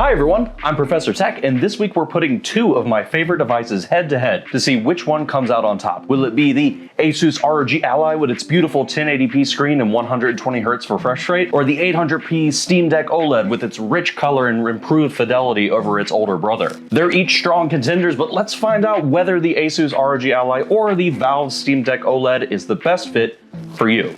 Hi everyone, I'm Professor Tech, and this week we're putting two of my favorite devices head to head to see which one comes out on top. Will it be the ASUS ROG Ally with its beautiful 1080p screen and 120Hz refresh rate, or the 800p Steam Deck OLED with its rich color and improved fidelity over its older brother? They're each strong contenders, but let's find out whether the ASUS ROG Ally or the Valve Steam Deck OLED is the best fit for you.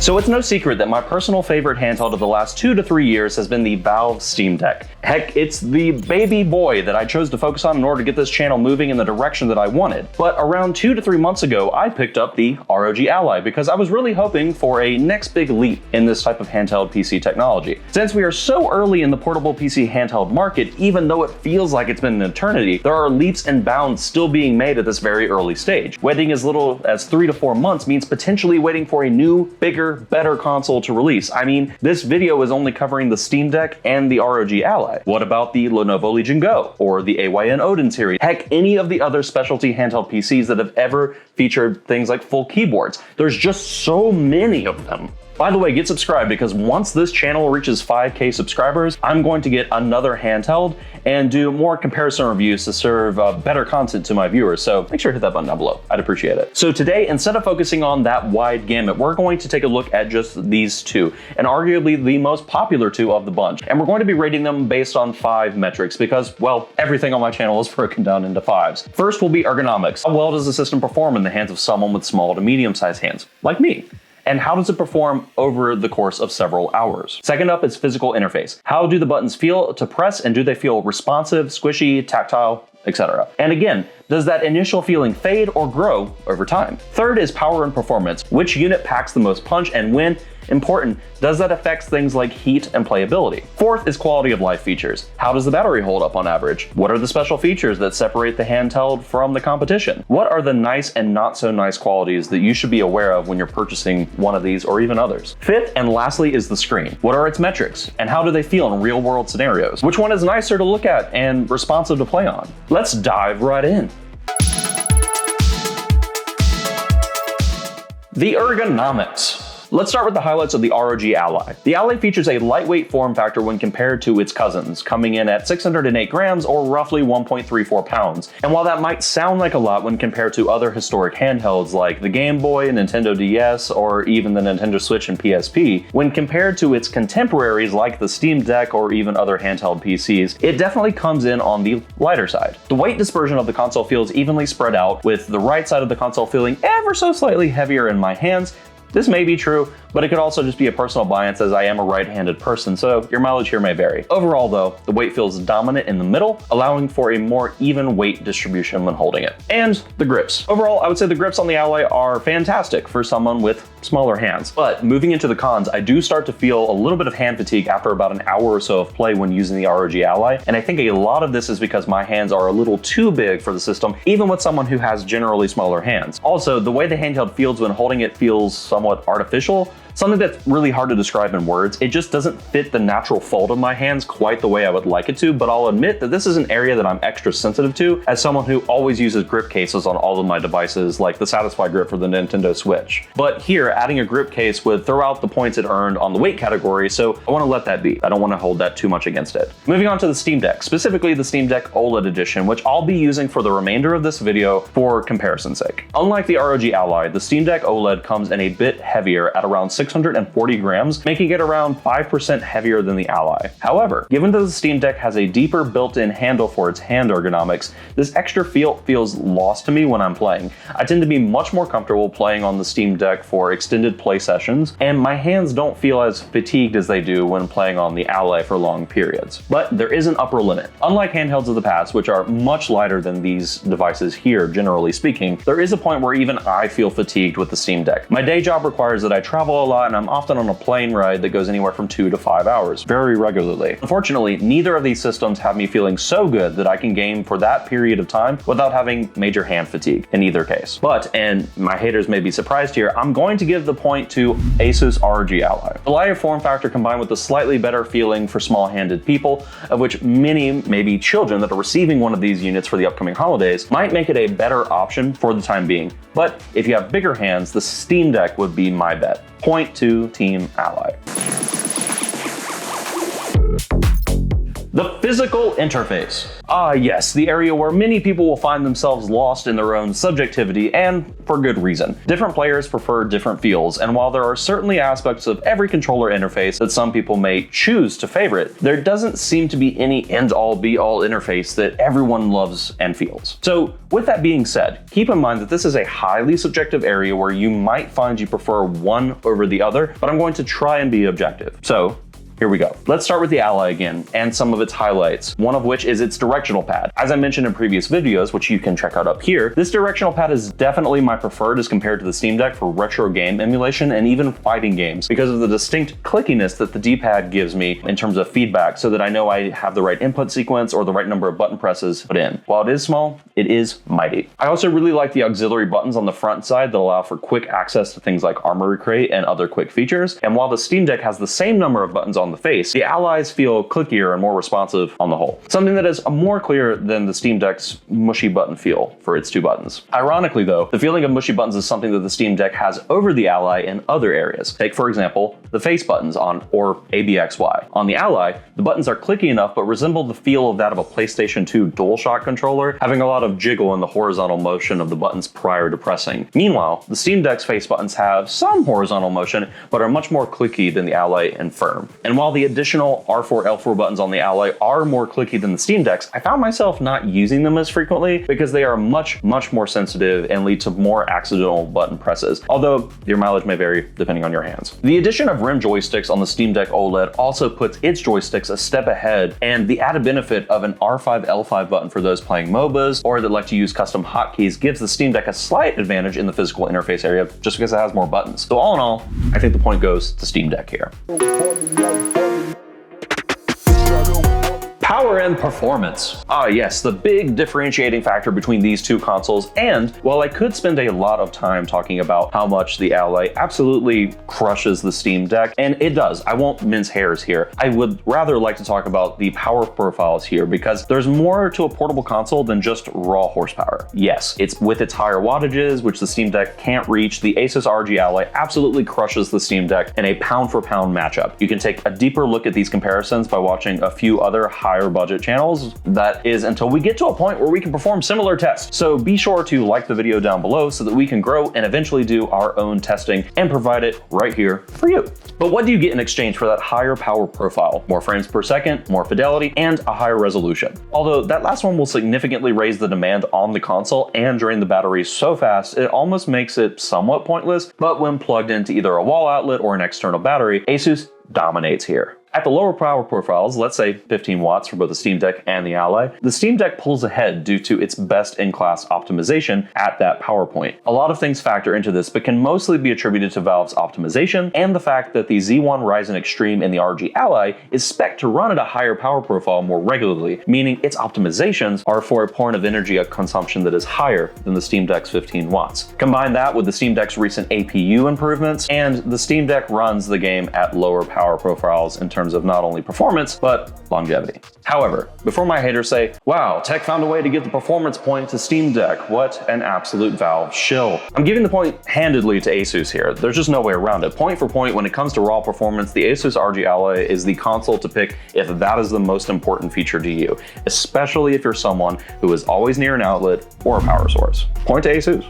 So it's no secret that my personal favorite handheld of the last 2 to 3 years has been the Valve Steam Deck. Heck, it's the baby boy that I chose to focus on in order to get this channel moving in the direction that I wanted. But around 2 to 3 months ago, I picked up the ROG Ally because I was really hoping for a next big leap in this type of handheld PC technology. Since we are so early in the portable PC handheld market, even though it feels like it's been an eternity, there are leaps and bounds still being made at this very early stage. Waiting as little as 3 to 4 months means potentially waiting for a new, bigger, better console to release. I mean, this video is only covering the Steam Deck and the ROG Ally. What about the Lenovo Legion Go or the AYN Odin series? Heck, any of the other specialty handheld PCs that have ever featured things like full keyboards. There's just so many of them. By the way, get subscribed because once this channel reaches 5K subscribers, I'm going to get another handheld and do more comparison reviews to serve better content to my viewers. So make sure to hit that button down below. I'd appreciate it. So today, instead of focusing on that wide gamut, we're going to take a look at just these two, and arguably the most popular two of the bunch. And we're going to be rating them based on 5 metrics because, well, everything on my channel is broken down into 5s. First will be ergonomics. How well does the system perform in the hands of someone with small to medium-sized hands, like me? And how does it perform over the course of several hours? Second up is physical interface. How do the buttons feel to press, and do they feel responsive, squishy, tactile, etc.? And again, does that initial feeling fade or grow over time? Third is power and performance. Which unit packs the most punch and when? Important, does that affect things like heat and playability? Fourth is quality of life features. How does the battery hold up on average? What are the special features that separate the handheld from the competition? What are the nice and not so nice qualities that you should be aware of when you're purchasing one of these or even others? Fifth and lastly is the screen. What are its metrics and how do they feel in real world scenarios? Which one is nicer to look at and responsive to play on? Let's dive right in. The ergonomics. Let's start with the highlights of the ROG Ally. The Ally features a lightweight form factor when compared to its cousins, coming in at 608 grams or roughly 1.34 pounds. And while that might sound like a lot when compared to other historic handhelds like the Game Boy, Nintendo DS, or even the Nintendo Switch and PSP, when compared to its contemporaries like the Steam Deck or even other handheld PCs, it definitely comes in on the lighter side. The weight dispersion of the console feels evenly spread out, with the right side of the console feeling ever so slightly heavier in my hands. This may be true, but it could also just be a personal bias as I am a right-handed person, so your mileage here may vary. Overall though, the weight feels dominant in the middle, allowing for a more even weight distribution when holding it. And the grips. Overall, I would say the grips on the Ally are fantastic for someone with smaller hands. But moving into the cons, I do start to feel a little bit of hand fatigue after about an hour or so of play when using the ROG Ally, and I think a lot of this is because my hands are a little too big for the system, even with someone who has generally smaller hands. Also, the way the handheld feels when holding it feels somewhat artificial, something that's really hard to describe in words. It just doesn't fit the natural fold of my hands quite the way I would like it to, but I'll admit that this is an area that I'm extra sensitive to as someone who always uses grip cases on all of my devices, like the Satisfy grip for the Nintendo Switch. But here, adding a grip case would throw out the points it earned on the weight category, so I want to let that be. I don't want to hold that too much against it. Moving on to the Steam Deck, specifically the Steam Deck OLED edition, which I'll be using for the remainder of this video for comparison's sake. Unlike the ROG Ally, the Steam Deck OLED comes in a bit heavier at around 640 grams, making it around 5% heavier than the Ally. However, given that the Steam Deck has a deeper built-in handle for its hand ergonomics, this extra feel feels lost to me when I'm playing. I tend to be much more comfortable playing on the Steam Deck for extended play sessions, and my hands don't feel as fatigued as they do when playing on the Ally for long periods. But there is an upper limit. Unlike handhelds of the past, which are much lighter than these devices here, generally speaking, there is a point where even I feel fatigued with the Steam Deck. My day job requires that I travel a lot, and I'm often on a plane ride that goes anywhere from 2 to 5 hours, very regularly. Unfortunately, neither of these systems have me feeling so good that I can game for that period of time without having major hand fatigue in either case. But, and my haters may be surprised here, I'm going to give the point to ASUS ROG Ally. The lighter form factor combined with a slightly better feeling for small-handed people, of which many may be children that are receiving one of these units for the upcoming holidays, might make it a better option for the time being. But if you have bigger hands, the Steam Deck would be my bet. Point to Team Ally. The physical interface. Ah yes, the area where many people will find themselves lost in their own subjectivity, and for good reason. Different players prefer different feels, and while there are certainly aspects of every controller interface that some people may choose to favorite, there doesn't seem to be any end-all be-all interface that everyone loves and feels. So with that being said, keep in mind that this is a highly subjective area where you might find you prefer one over the other, but I'm going to try and be objective. So here we go. Let's start with the Ally again and some of its highlights, one of which is its directional pad. As I mentioned in previous videos, which you can check out up here, this directional pad is definitely my preferred as compared to the Steam Deck for retro game emulation and even fighting games because of the distinct clickiness that the D-pad gives me in terms of feedback so that I know I have the right input sequence or the right number of button presses put in. While it is small, it is mighty. I also really like the auxiliary buttons on the front side that allow for quick access to things like Armory Crate and other quick features. And while the Steam Deck has the same number of buttons on the face, the Allies feel clickier and more responsive on the whole. Something that is more clear than the Steam Deck's mushy button feel for its two buttons. Ironically though, the feeling of mushy buttons is something that the Steam Deck has over the Ally in other areas. Take for example, the face buttons on or ABXY. On the Ally, the buttons are clicky enough but resemble the feel of that of a PlayStation 2 DualShock controller, having a lot of jiggle in the horizontal motion of the buttons prior to pressing. Meanwhile, the Steam Deck's face buttons have some horizontal motion, but are much more clicky than the Ally and firm. And while the additional R4, L4 buttons on the Ally are more clicky than the Steam Deck's, I found myself not using them as frequently because they are much more sensitive and lead to more accidental button presses, although your mileage may vary depending on your hands. The addition of rim joysticks on the Steam Deck OLED also puts its joysticks a step ahead, and the added benefit of an R5, L5 button for those playing MOBAs or that like to use custom hotkeys gives the Steam Deck a slight advantage in the physical interface area just because it has more buttons. So all in all, I think the point goes to Steam Deck here. Power and performance. Ah yes, the big differentiating factor between these two consoles, and while I could spend a lot of time talking about how much the Ally absolutely crushes the Steam Deck, and it does, I won't mince hairs here, I would rather like to talk about the power profiles here because there's more to a portable console than just raw horsepower. Yes, it's with its higher wattages, which the Steam Deck can't reach, the ASUS ROG Ally absolutely crushes the Steam Deck in a pound for pound matchup. You can take a deeper look at these comparisons by watching a few other higher budget channels. That is until we get to a point where we can perform similar tests. So be sure to like the video down below so that we can grow and eventually do our own testing and provide it right here for you. But what do you get in exchange for that higher power profile? More frames per second, more fidelity, and a higher resolution. Although that last one will significantly raise the demand on the console and drain the battery so fast it almost makes it somewhat pointless, but when plugged into either a wall outlet or an external battery, ASUS dominates here. At the lower power profiles, let's say 15 watts for both the Steam Deck and the Ally, the Steam Deck pulls ahead due to its best-in-class optimization at that power point. A lot of things factor into this, but can mostly be attributed to Valve's optimization and the fact that the Z1 Ryzen Extreme in the ROG Ally is spec'd to run at a higher power profile more regularly, meaning its optimizations are for a point of energy consumption that is higher than the Steam Deck's 15 watts. Combine that with the Steam Deck's recent APU improvements, and the Steam Deck runs the game at lower power profiles in terms of not only performance, but longevity. However, before my haters say, wow, tech found a way to get the performance point to Steam Deck, what an absolute Valve shill. I'm giving the point handedly to ASUS here. There's just no way around it. Point for point, when it comes to raw performance, the ASUS ROG Ally is the console to pick if that is the most important feature to you, especially if you're someone who is always near an outlet or a power source. Point to ASUS.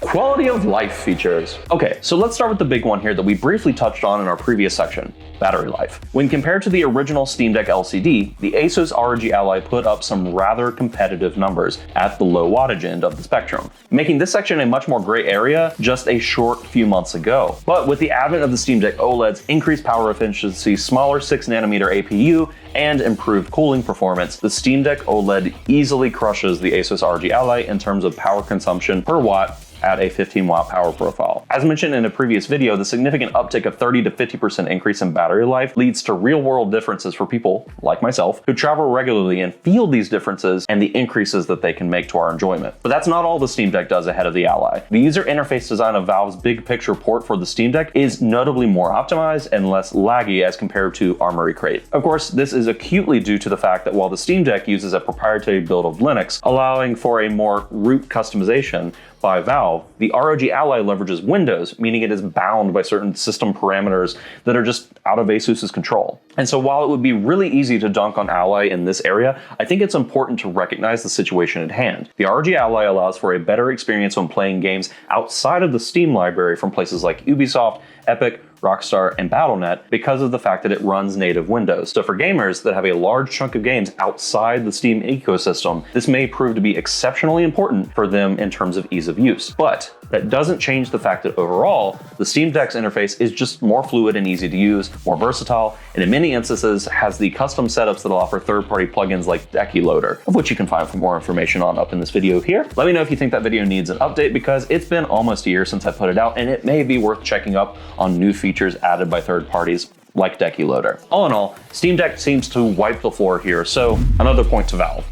Quality of life features. Okay, so let's start with the big one here that we briefly touched on in our previous section, battery life. When compared to the original Steam Deck LCD, the ASUS ROG Ally put up some rather competitive numbers at the low wattage end of the spectrum, making this section a much more gray area just a short few months ago. But with the advent of the Steam Deck OLED's increased power efficiency, smaller 6nm APU, and improved cooling performance, the Steam Deck OLED easily crushes the ASUS ROG Ally in terms of power consumption per watt at a 15 watt power profile. As mentioned in a previous video, the significant uptick of 30 to 50% increase in battery life leads to real-world differences for people like myself who travel regularly and feel these differences and the increases that they can make to our enjoyment. But that's not all the Steam Deck does ahead of the Ally. The user interface design of Valve's big picture port for the Steam Deck is notably more optimized and less laggy as compared to Armory Crate. Of course, this is acutely due to the fact that while the Steam Deck uses a proprietary build of Linux, allowing for a more root customization by Valve, the ROG Ally leverages Windows, meaning it is bound by certain system parameters that are just out of ASUS's control. And so while it would be really easy to dunk on Ally in this area, I think it's important to recognize the situation at hand. The ROG Ally allows for a better experience when playing games outside of the Steam library from places like Ubisoft, Epic, Rockstar, and Battle.net because of the fact that it runs native Windows. So for gamers that have a large chunk of games outside the Steam ecosystem, this may prove to be exceptionally important for them in terms of ease of use. But that doesn't change the fact that overall, the Steam Deck's interface is just more fluid and easy to use, more versatile, and in many instances has the custom setups that offer third-party plugins like Decky Loader, of which you can find for more information on up in this video here. Let me know if you think that video needs an update because it's been almost a year since I put it out and it may be worth checking up on new features added by third parties like Decky Loader. All in all, Steam Deck seems to wipe the floor here, so another point to Valve.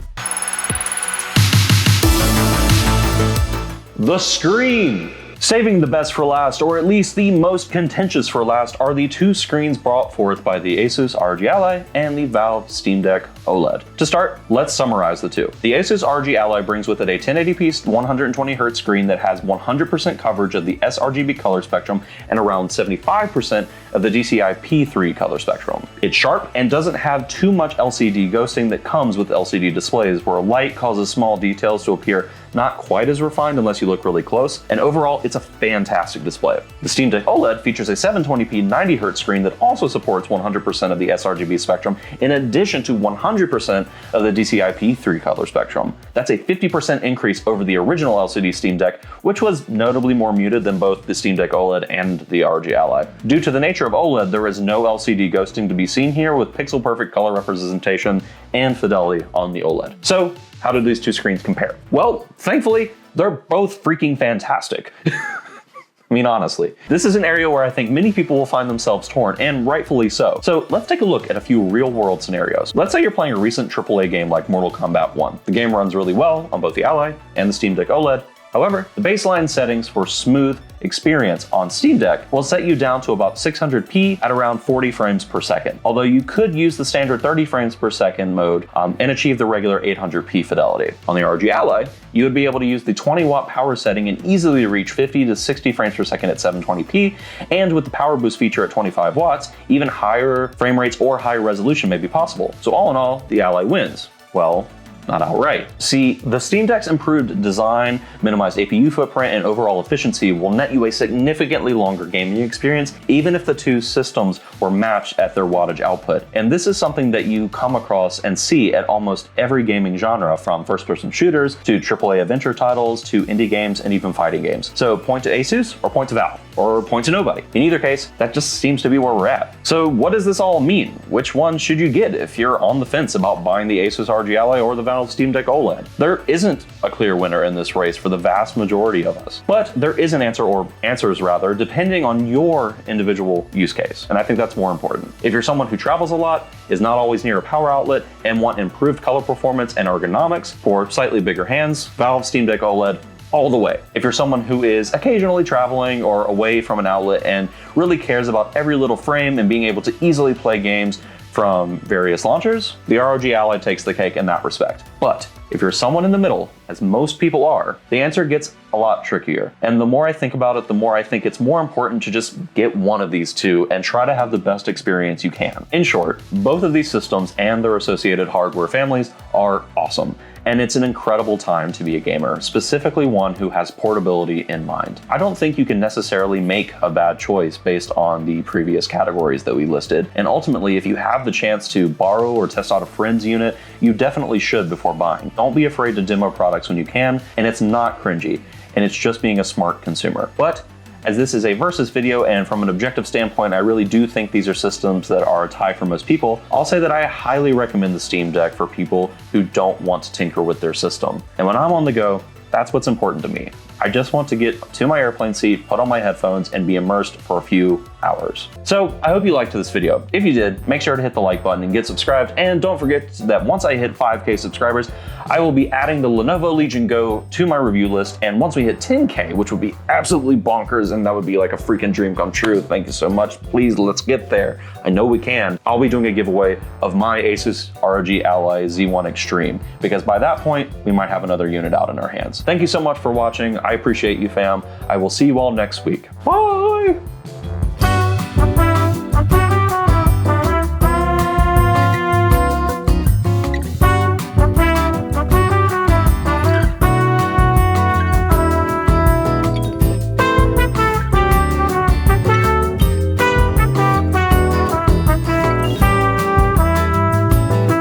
The screen! Saving the best for last, or at least the most contentious for last, are the two screens brought forth by the ASUS ROG Ally and the Valve Steam Deck OLED. To start, let's summarize the two. The ASUS ROG Ally brings with it a 1080p 120Hz screen that has 100% coverage of the sRGB color spectrum and around 75% of the DCI-P3 color spectrum. It's sharp and doesn't have too much LCD ghosting that comes with LCD displays, where light causes small details to appear not quite as refined unless you look really close, and overall it's a fantastic display. The Steam Deck OLED features a 720p 90Hz screen that also supports 100% of the sRGB spectrum in addition to 100% of the DCI-P3 color spectrum. That's a 50% increase over the original LCD Steam Deck, which was notably more muted than both the Steam Deck OLED and the ROG Ally. Due to the nature of OLED, there is no LCD ghosting to be seen here, with pixel-perfect color representation and fidelity on the OLED. So, how do these two screens compare? Well, thankfully, they're both freaking fantastic. I mean, honestly, this is an area where I think many people will find themselves torn, and rightfully so. So let's take a look at a few real-world scenarios. Let's say you're playing a recent AAA game like Mortal Kombat 1. The game runs really well on both the Ally and the Steam Deck OLED. However, the baseline settings for smooth experience on Steam Deck will set you down to about 600p at around 40 frames per second. Although you could use the standard 30 frames per second mode and achieve the regular 800p fidelity. On the ROG Ally, you would be able to use the 20-watt power setting and easily reach 50 to 60 frames per second at 720p, and with the power boost feature at 25 watts, even higher frame rates or higher resolution may be possible. So all in all, the Ally wins. Well, not outright. See, the Steam Deck's improved design, minimized APU footprint, and overall efficiency will net you a significantly longer gaming experience, even if the two systems were matched at their wattage output. And this is something that you come across and see at almost every gaming genre, from first-person shooters to AAA adventure titles to indie games and even fighting games. So point to ASUS or point to Valve, or point to nobody. In either case, that just seems to be where we're at. So what does this all mean? Which one should you get if you're on the fence about buying the ASUS ROG Ally or the Valve Steam Deck OLED? There isn't a clear winner in this race for the vast majority of us, but there is an answer, or answers rather, depending on your individual use case, and I think that's more important. If you're someone who travels a lot, is not always near a power outlet, and want improved color performance and ergonomics for slightly bigger hands, Valve Steam Deck OLED all the way. If you're someone who is occasionally traveling or away from an outlet and really cares about every little frame and being able to easily play games from various launchers, the ROG Ally takes the cake in that respect. But if you're someone in the middle, as most people are, the answer gets a lot trickier. And the more I think about it, the more I think it's more important to just get one of these two and try to have the best experience you can. In short, both of these systems and their associated hardware families are awesome. And it's an incredible time to be a gamer, specifically one who has portability in mind. I don't think you can necessarily make a bad choice based on the previous categories that we listed, and ultimately, if you have the chance to borrow or test out a friend's unit, you definitely should before buying. Don't be afraid to demo products when you can, and it's not cringy, and it's just being a smart consumer. But as this is a versus video, and from an objective standpoint, I really do think these are systems that are a tie for most people, I'll say that I highly recommend the Steam Deck for people who don't want to tinker with their system. And when I'm on the go, that's what's important to me. I just want to get to my airplane seat, put on my headphones, and be immersed for a few hours. So I hope you liked this video. If you did, make sure to hit the like button and get subscribed. And don't forget that once I hit 5K subscribers, I will be adding the Lenovo Legion Go to my review list. And once we hit 10K, which would be absolutely bonkers, and that would be like a freaking dream come true. Thank you so much. Please, let's get there. I know we can. I'll be doing a giveaway of my ASUS ROG Ally Z1 Extreme, because by that point, we might have another unit out in our hands. Thank you so much for watching. I appreciate you, fam. I will see you all next week. Bye!